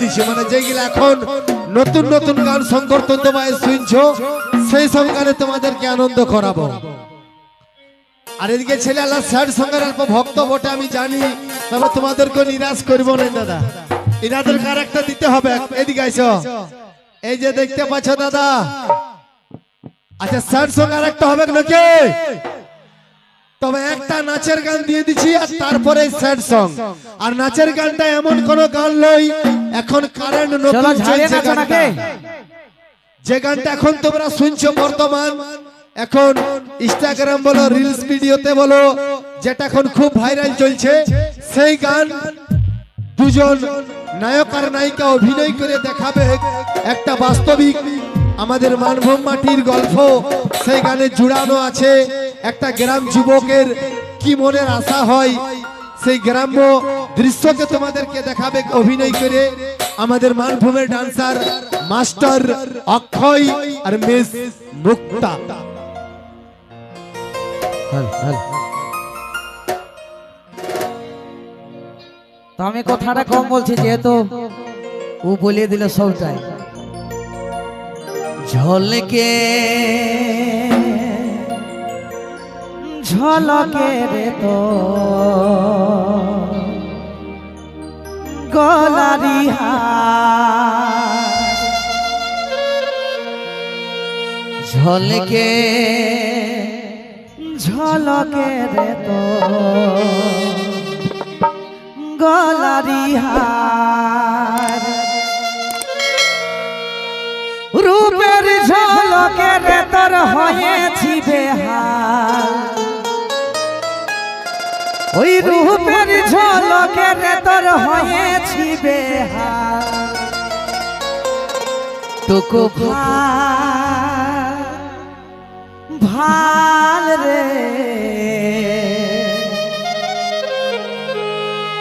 দিছি মানে যেগুলো এখন নতুন নতুন গান সংকীর্তন তোমায় শুনছো সেই সব গানে তোমাদেরকে আনন্দ করাবো। আর এদিকে ছেলে আল্লাহ স্যাড সঙ্গের অল্প ভক্ত বটে আমি জানি, তবে তোমাদেরকে নিরাশ করবো না দাদা, এনাদের ক্যারেক্টার দিতে হবে। এদিকে আইসো, এই যে দেখতে পাচ্ছ দাদা, আচ্ছা স্যাড সঙ্গ আর একটা হবে নাকি? তবে একটা নাচের গান দিয়ে দিচ্ছি আর তারপরে স্যাড সং। আর নাচের গানটা এমন কোন গান নয়, এখন কারেন্ট নতুন চলছে গানটা, যে গানটা এখন তোমরা শুনছো বর্তমান, এখন ইনস্টাগ্রাম বলো রিলস ভিডিওতে বলো, যেটা এখন খুব ভাইরাল চলছে, সেই গান দুজন নায়ক আর নায়িকা অভিনয় করে দেখাবে একটা বাস্তবিক আমাদের মানভূম মাটির গল্প সেই গানে জুড়ানো আছে। একটা গ্রাম যুবকের কি মনের আশা হয় সেই গ্রাম্য দৃশ্যকে তোমাদেরকে দেখাবে অভিনয় করে আমাদের মানভূমের ডান্সার মাস্টার অক্ষয় আর মিস মুক্তা। তো আমি কথাটা কম বলছি যেহেতু ও বলে দিল সবটাই। ঝলকে ঝলকে রে তো গলারি ঝলকে ঝলকে রে তো গলারি হার রূপের ঝলকে রে তোর হয়েছি বেহাল, ওই রূপের ঝলকে রে তোর হয়েছি বেহাল। টুকু ভাল রে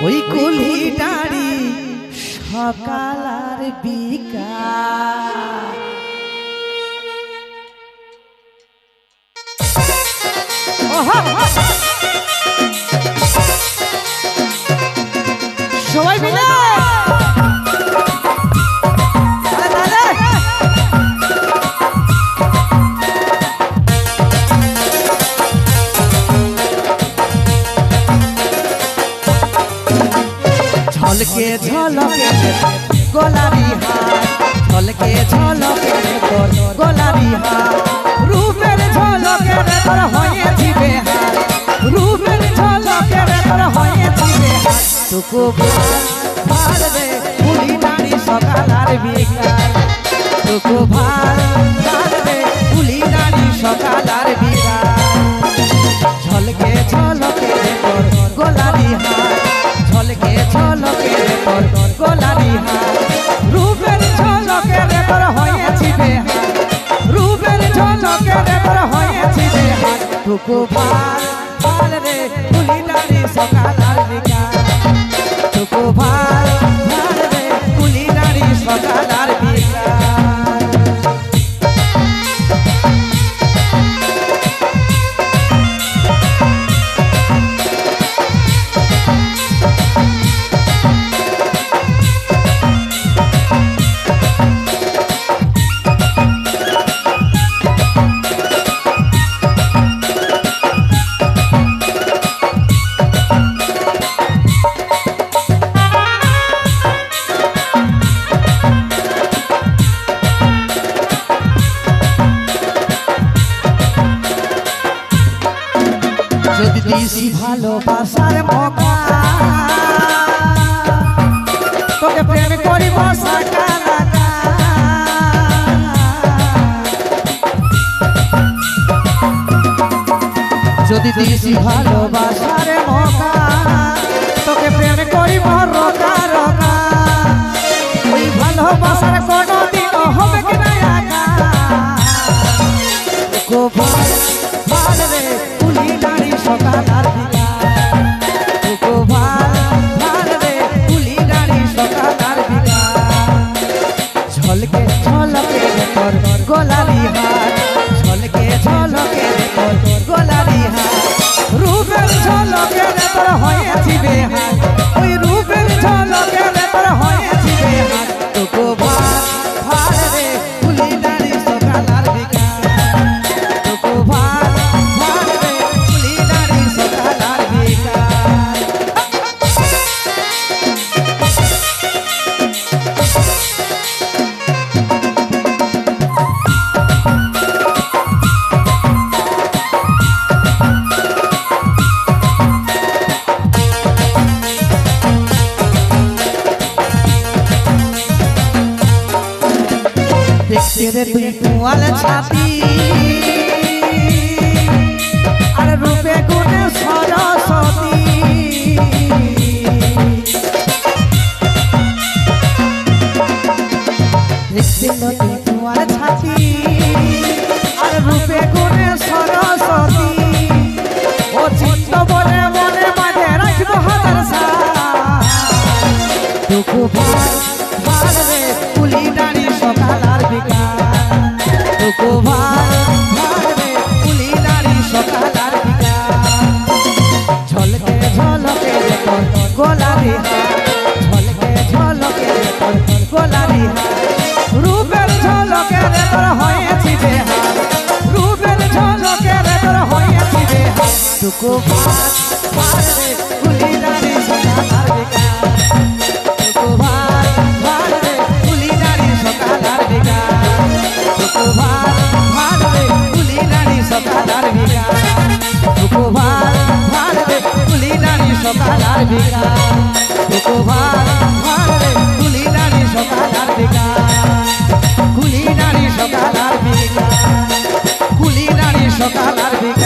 ওই কুলি দাড়ি সকাল আর বিকাল। সবাই মিলে ঝলকে ঝলকে গোলারি হার, ঝলকে ঝলকে তোর গোলারি হার রূপের ঝলকে তোর হয়েছি বেহার, রূপের ঝলকে তোর হয়েছি বেহার। টুকু ভাল রে কুলি নারী সকাল আর বিকাল, টুকু ভাল রে কুলি নারী সকাল আর বিকাল। ঝলকে ঝলকে তোর গোলারি হার, ঝলকে ঝলকে তোর গোলারি হার রূপের ঝলকে তোর হয়েছি বেহার, রূপের ঝলকে তোর হয়েছি বেহার। টুকু ভাল ভাল রে কুলি নারী সকাল আর বিকাল, টুকু ভাল ভাল রে কুলি নারী সকাল আর বিকাল। যদি দিছি ভালোবাসার মকা তোকে প্রেম করিব সাকা লাগা, যদি দিছি ভালোবাসার মকা তোকে প্রেম করিব রকা রকা, ওই ভালোবাসার কোনো দিন হবে কি না একা। খুব ভাল রে কুলি নারী সকাল আর বিকাল, টুকু ভাল রে কুলি নারী সকাল আর বিকাল। ঝলকে ঝলকে তোর গোলারি হার, ঝলকে ঝলকে তোর গোলারি হার রূপের ঝলকে তোর হয়েছি বেহার, ওই রূপের ঝলকে দেখতে রে তুই পুয়াল ছাতি আর রূপে গুণে সরস্বতী দেখতে রে তুই পুয়াল ছাতি আর রূপে গুণে সরস্বতী ও চিত্ত বলে মনে মাঝে রাখবো হাজার দুঃখু ভার ভার রে কুলি নারী সকাল আর বিকাল দুঃখু ভার ভার রে কুলি নারী সকাল আর বিকাল ঝলকে ঝলকে রে তোর গোলাপি হাত ঝলকে ঝলকে রে তোর গোলাপি হাত রূপের ঝলকে রে তোর হয়েছি বেহাল রূপের ঝলকে রে তোর হয়েছি বেহাল দুঃখু ভার ভার রে কুলি নারী সকাল আর বিকাল সকালার বিকাল দুঃখভার ভার রে কুলি নারী সকালার বিকাল কুলি নারী সকালার বিকাল কুলি নারী সকালার বিকাল